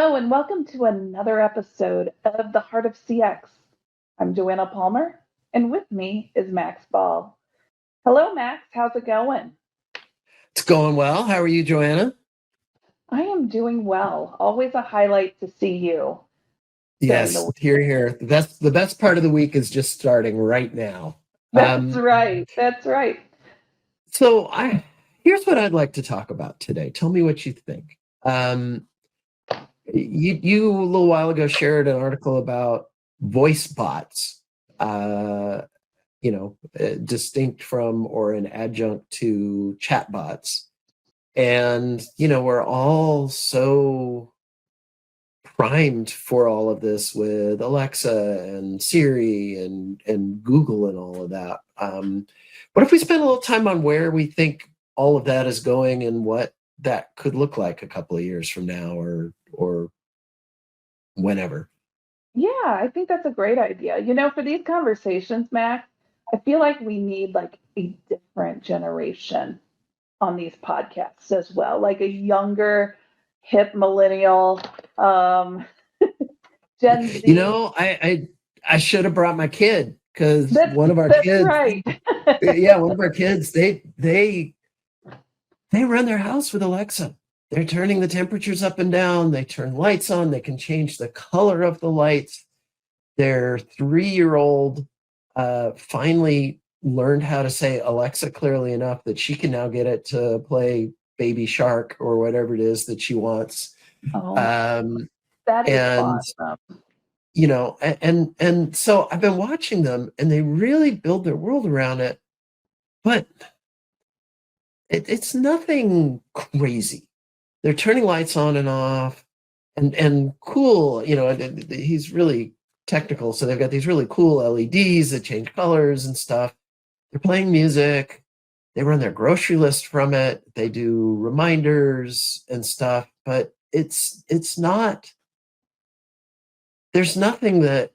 Hello, and welcome to another episode of The Heart of CX. I'm Joanna Palmer, and with me is Max Ball. Hello, Max. How's it going? It's going well. How are you, Joanna? I am doing well. Always a highlight to see you during the Yes, week. here, here. The best part of the week is just starting right now. That's right. That's right. So here's what I'd like to talk about today. Tell me what you think. You a little while ago shared an article about voice bots, distinct from or an adjunct to chat bots. And, we're all so primed for all of this with Alexa and Siri and Google and all of that. What if we spend a little time on where we think all of that is going and what that could look like a couple of years from now or whenever? Yeah, I think that's a great idea. For these conversations, Max, I feel like we need like a different generation on these podcasts as well, like a younger, hip millennial, um, Gen You Z. know, I should have brought my kid because That's one of our that's kids, right. yeah, one of our kids, they run their house with Alexa. They're turning the temperatures up and down. They turn lights on. They can change the color of the lights. Their 3-year-old finally learned how to say Alexa clearly enough that she can now get it to play Baby Shark or whatever it is that she wants. Oh my, Um, that is and awesome. and so I've been watching them, and they really build their world around it, but it's nothing crazy. They're turning lights on and off, and cool. He's really technical, so they've got these really cool LEDs that change colors and stuff. They're playing music. They run their grocery list from it. They do reminders and stuff, but it's not. There's nothing that.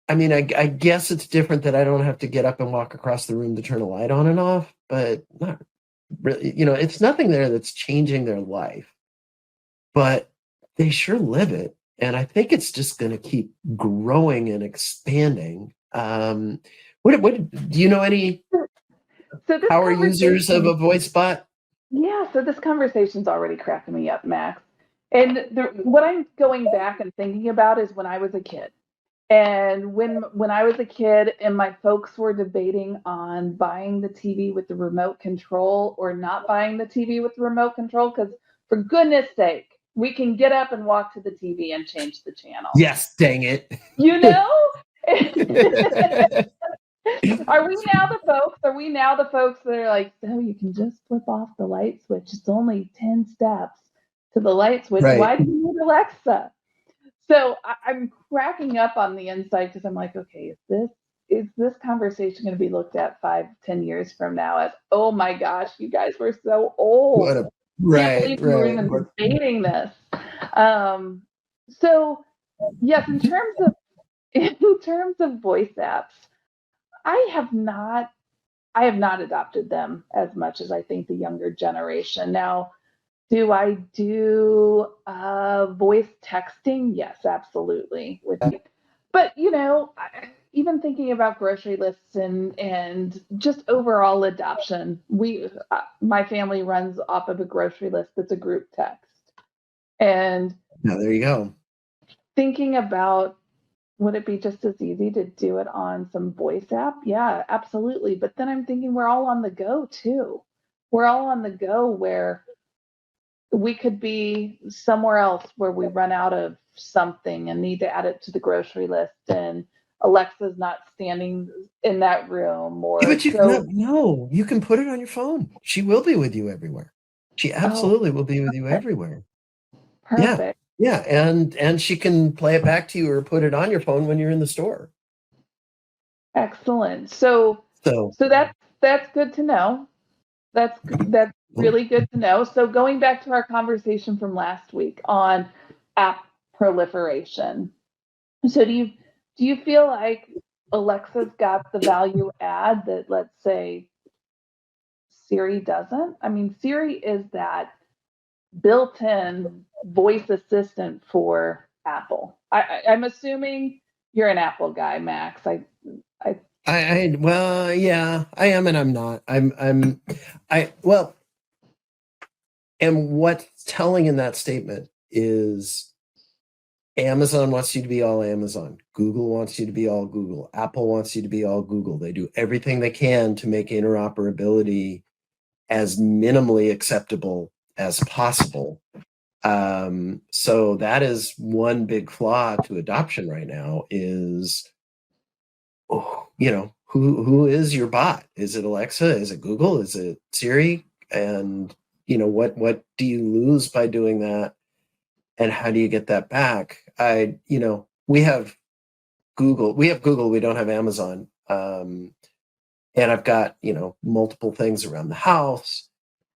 I mean, I guess it's different that I don't have to get up and walk across the room to turn a light on and off, but not really. It's nothing there that's changing their life, but they sure live it. And I think it's just going to keep growing and expanding. What do you know any So this power users of conversation, a voice bot? yeah, so this conversation's already cracking me up, Max. And what I'm going back and thinking about is when I was a kid. And when I was a kid and my folks were debating on buying the TV with the remote control or not buying the TV with the remote control, because for goodness sake, we can get up and walk to the TV and change the channel. Yes, dang it. You know? Are we now the folks? Are we now the folks that are like, so you can just flip off the light switch? It's only 10 steps to the light switch. Right. Why do you need Alexa? So I'm cracking up on the inside because I'm like, okay, is this conversation going to be looked at 5, 10 years from now as, oh my gosh, you guys were so What old. a Can't right, believe you were right. even debating this. Um, so yes, in terms of voice apps, I have not I have not adopted them as much as I think the younger generation. Now, do I do voice texting? Yes, absolutely. But even thinking about grocery lists and just overall adoption, my family runs off of a grocery list that's a group text, and Now there you go. thinking about would it be just as easy to do it on some voice app? Yeah, absolutely. But then I'm thinking we're all on the go too. We're all on the go where we could be somewhere else where we run out of something and need to add it to the grocery list and Alexa's not standing in that room Yeah, or but you so. no, you can put it on your phone. She will be with you everywhere. She Oh, absolutely will be with you perfect. everywhere. Yeah. Perfect. Yeah, and she can play it back to you or put it on your phone when you're in the store. Excellent. So So, so that's good to know. That's well, really good to know. So going back to our conversation from last week on app proliferation. So do you feel like Alexa's got the value add that, let's say, Siri doesn't? I mean, Siri is that built-in voice assistant for Apple. I'm assuming you're an Apple guy, Max. Well, yeah, I am and I'm not. Well, and what's telling in that statement is Amazon wants you to be all Amazon. Google wants you to be all Google. Apple wants you to be all Google. They do everything they can to make interoperability as minimally acceptable as possible. So that is one big flaw to adoption right now is, who is your bot? Is it Alexa? Is it Google? Is it Siri? And, what do you lose by doing that? And how do you get that back? We have Google, we don't have Amazon. And I've got, multiple things around the house.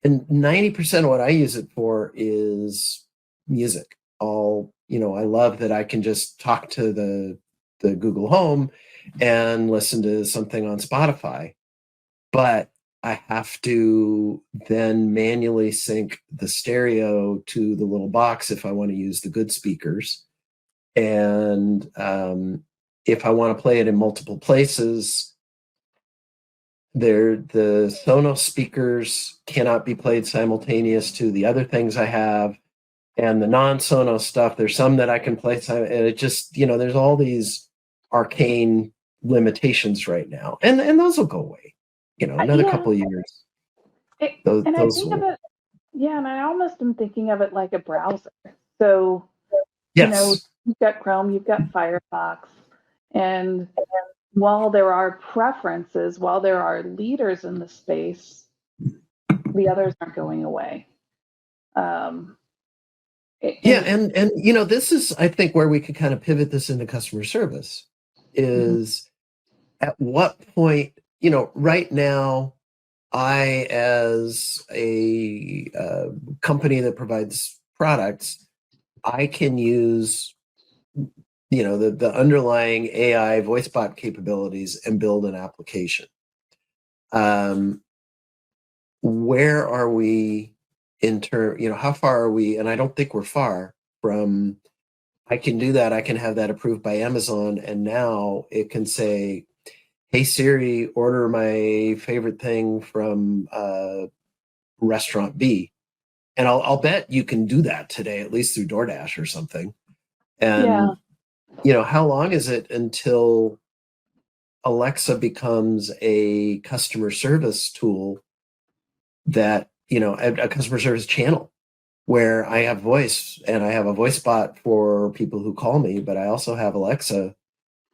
And 90% of what I use it for is music. I love that I can just talk to the Google Home and listen to something on Spotify. But I have to then manually sync the stereo to the little box if I want to use the good speakers. And if I want to play it in multiple places, the Sonos speakers cannot be played simultaneous to the other things I have. And the non-Sonos stuff, there's some that I can play, and it just, there's all these arcane limitations right now. And those will go away, another couple of years. And I think of it, and I almost am thinking of it like a browser. So, yes. You've got Chrome, you've got Firefox, and while there are preferences, while there are leaders in the space, the others aren't going away. And this is, I think, where we could kind of pivot this into customer service is at what point, right now, I, as a company that provides products, I can use, the underlying AI voice bot capabilities and build an application. Where are we how far are we? And I don't think we're far from, I can do that. I can have that approved by Amazon. And now it can say, hey, Siri, order my favorite thing from restaurant B. And I'll bet you can do that today, at least through DoorDash or something. And, how long is it until Alexa becomes a customer service tool that, a customer service channel where I have voice and I have a voice bot for people who call me, but I also have Alexa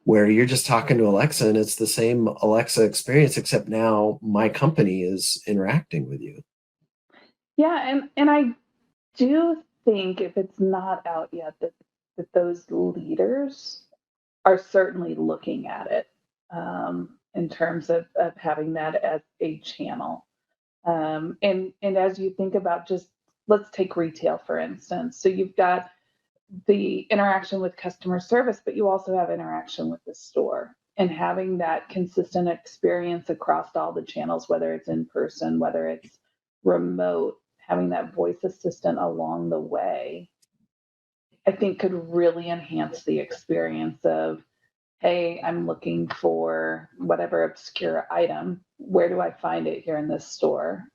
where you're just talking to Alexa and it's the same Alexa experience, except now my company is interacting with you. Yeah, and I do think if it's not out yet that those leaders are certainly looking at it in terms of having that as a channel. And as you think about just let's take retail for instance. So you've got the interaction with customer service, but you also have interaction with the store and having that consistent experience across all the channels, whether it's in person, whether it's remote, having that voice assistant along the way, I think could really enhance the experience of, hey, I'm looking for whatever obscure item. Where do I find it here in this store?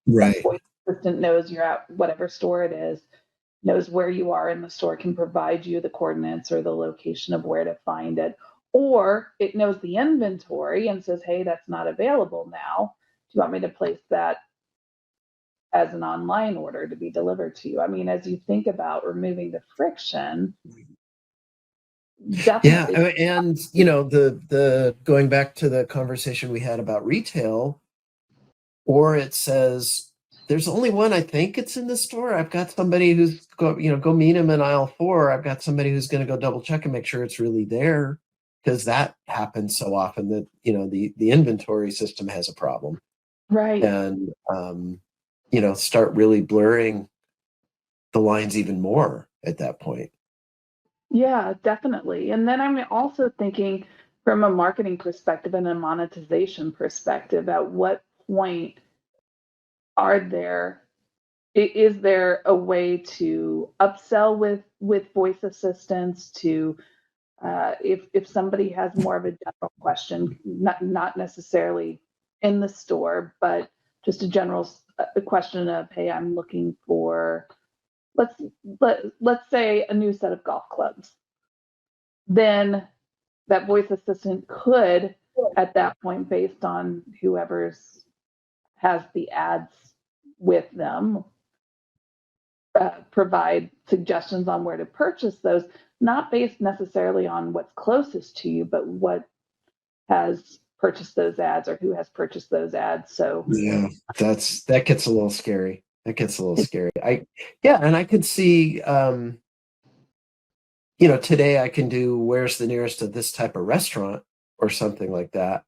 Right. That voice assistant knows you're at whatever store it is, knows where you are in the store, can provide you the coordinates or the location of where to find it. Or it knows the inventory and says, hey, that's not available now. Do you want me to place that as an online order to be delivered to you? I mean, as you think about removing the friction, definitely. Yeah. And, the going back to the conversation we had about retail, or it says, there's only one, I think it's in the store. I've got somebody who's go meet him in aisle 4. I've got somebody who's going to go double check and make sure it's really there, because that happens so often that, the inventory system has a problem. Right. And, start really blurring the lines even more at that point. Yeah, definitely. And then I'm also thinking from a marketing perspective and a monetization perspective, at what point are there is there a way to upsell with voice assistants to if somebody has more of a general question, not necessarily in the store, but just a general a question of, hey, I'm looking for let's let's say a new set of golf clubs, then that voice assistant could at that point, based on whoever's has the ads with them, provide suggestions on where to purchase those, not based necessarily on what's closest to you, but what has purchased those ads or who has purchased those ads. So Yeah, that gets a little scary. That gets a little scary. And I could see, today I can do where's the nearest to this type of restaurant or something like that.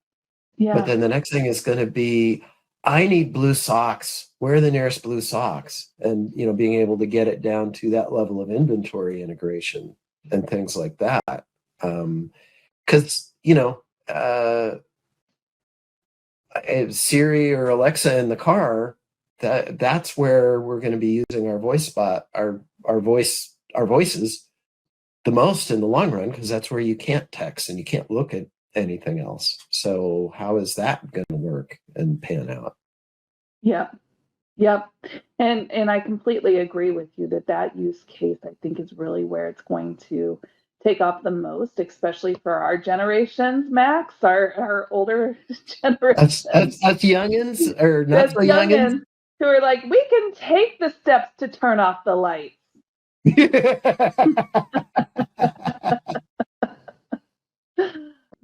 But yeah, then the next thing is going to be, I need blue socks. Where are the nearest blue socks? And, being able to get it down to that level of inventory integration and things like that. Because, Siri or Alexa in the car, that's where we're going to be using our voices the most in the long run, because that's where you can't text and you can't look at anything else. So how is that going to work and pan out? Yep. Yep. And I completely agree with you that use case, I think, is really where it's going to take off the most, especially for our generations, Max, our older That's generations. youngins or not That's so youngins. youngins who are like, we can take the steps to turn off the lights.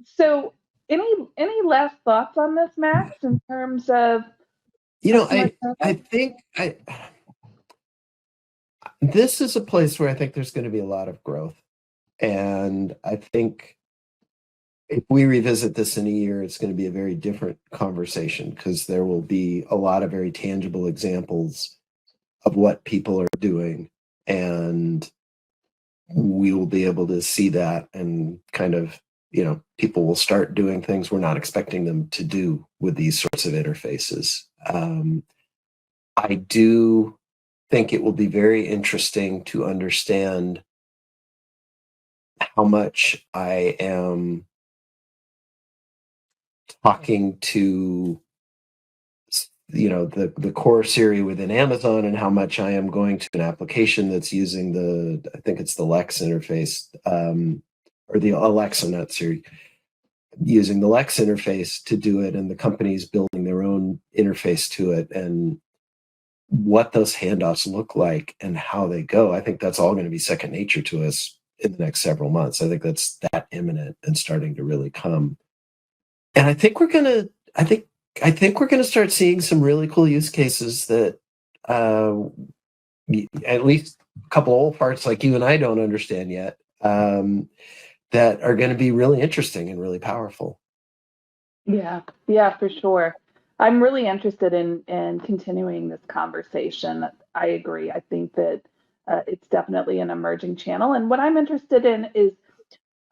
So any last thoughts on this, Max, in terms of customer I service? think this is a place where I think there's going to be a lot of growth. And I think if we revisit this in a year, it's going to be a very different conversation, because there will be a lot of very tangible examples of what people are doing. And we will be able to see that, and kind of, people will start doing things we're not expecting them to do with these sorts of interfaces. I do think it will be very interesting to understand how much I am talking to, the core Siri within Amazon, and how much I am going to an application that's using I think it's the Lex interface, or the Alexa, not Siri, using the Lex interface to do it, and the company's building their own interface to it, and what those handoffs look like and how they go. I think that's all going to be second nature to us in the next several months. I think that's that imminent and starting to really come. And I think we're going to start seeing some really cool use cases that, at least a couple old parts like you and I don't understand yet, that are going to be really interesting and really powerful. Yeah, for sure. I'm really interested in continuing this conversation. I agree. I think that it's definitely an emerging channel, and what I'm interested in is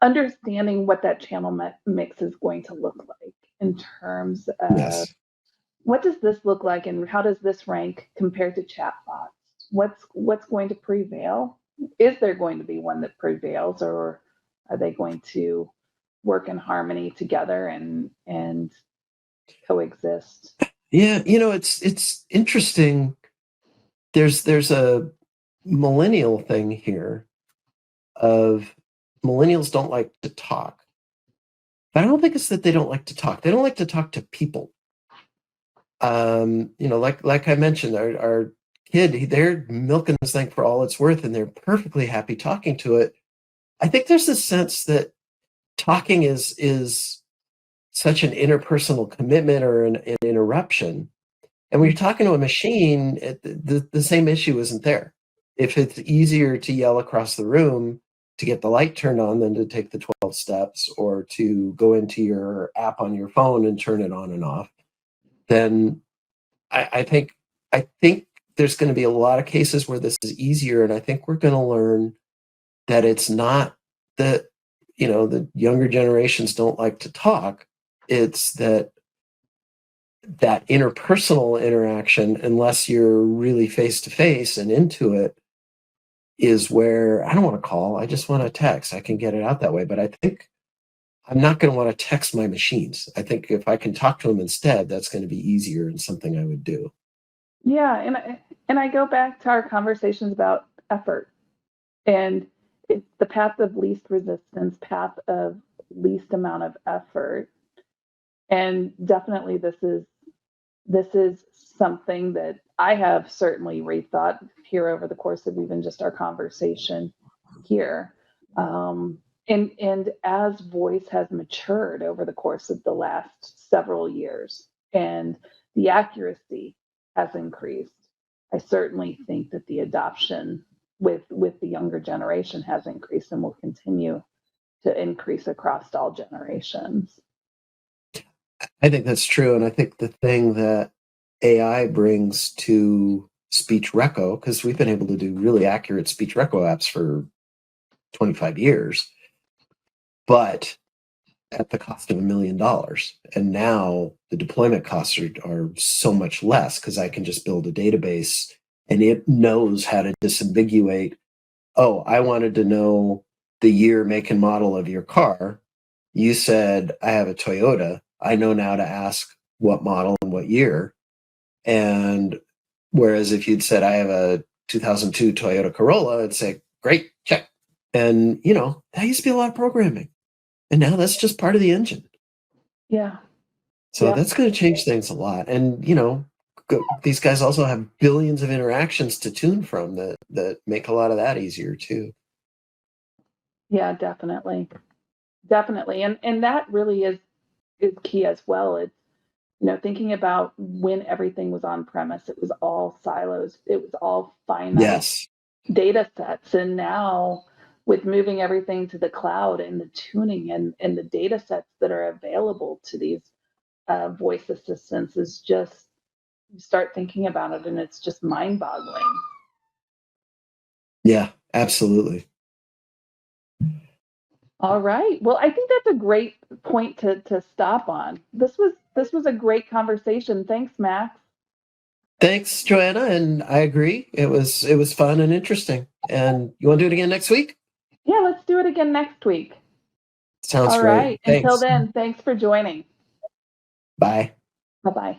understanding what that channel mix is going to look like in terms of Yes. what does this look like and how does this rank compared to chatbots? What's going to prevail? Is there going to be one that prevails, or are they going to work in harmony together and coexist? Yeah, it's interesting. There's a millennial thing here of millennials don't like to talk. But I don't think it's that they don't like to talk. They don't like to talk to people. Like I mentioned, our kid, they're milking this thing for all it's worth, and they're perfectly happy talking to it. I think there's this sense that talking is such an interpersonal commitment or an interruption. And when you're talking to a machine, the same issue isn't there. If it's easier to yell across the room to get the light turned on than to take the 12 steps, or to go into your app on your phone and turn it on and off, then I think there's going to be a lot of cases where this is easier. And I think we're going to learn that it's not that, the younger generations don't like to talk. It's that that interpersonal interaction, unless you're really face to face and into it, is where I don't want to call. I just want to text. I can get it out that way. But I think I'm not going to want to text my machines. I think if I can talk to them instead, that's going to be easier and something I would do. Yeah, and I go back to our conversations about effort, and it's the path of least resistance, path of least amount of effort. And definitely this is something that I have certainly rethought here over the course of even just our conversation here. And as voice has matured over the course of the last several years and the accuracy has increased, I certainly think that the adoption with the younger generation has increased and will continue to increase across all generations. I think that's true. And I think the thing that AI brings to speech reco, because we've been able to do really accurate speech reco apps for 25 years, but at the cost of $1 million. And now the deployment costs are so much less because I can just build a database and it knows how to disambiguate. Oh, I wanted to know the year, make, and model of your car. You said, I have a Toyota. I know now to ask what model and what year. And whereas if you'd said, I have a 2002 Toyota Corolla, it'd say, great, check. And, that used to be a lot of programming. And now that's just part of the engine. Yeah. So Yeah. that's going to change things a lot. And, these guys also have billions of interactions to tune from that make a lot of that easier too. Yeah, definitely. Definitely. And that really is key as well. It's, thinking about when everything was on premise, it was all silos, it was all finite Yes. data sets. And now with moving everything to the cloud and the tuning and the data sets that are available to these voice assistants is just, you start thinking about it and it's just mind boggling. Yeah, absolutely. All right. Well, I think that's a great point to stop on. This was a great conversation. Thanks, Max. Thanks, Joanna. And I agree. It was fun and interesting. And you want to do it again next week? Yeah, let's do it again next week. Sounds All great. right. Until Thanks. then, thanks for joining. Bye. Bye bye.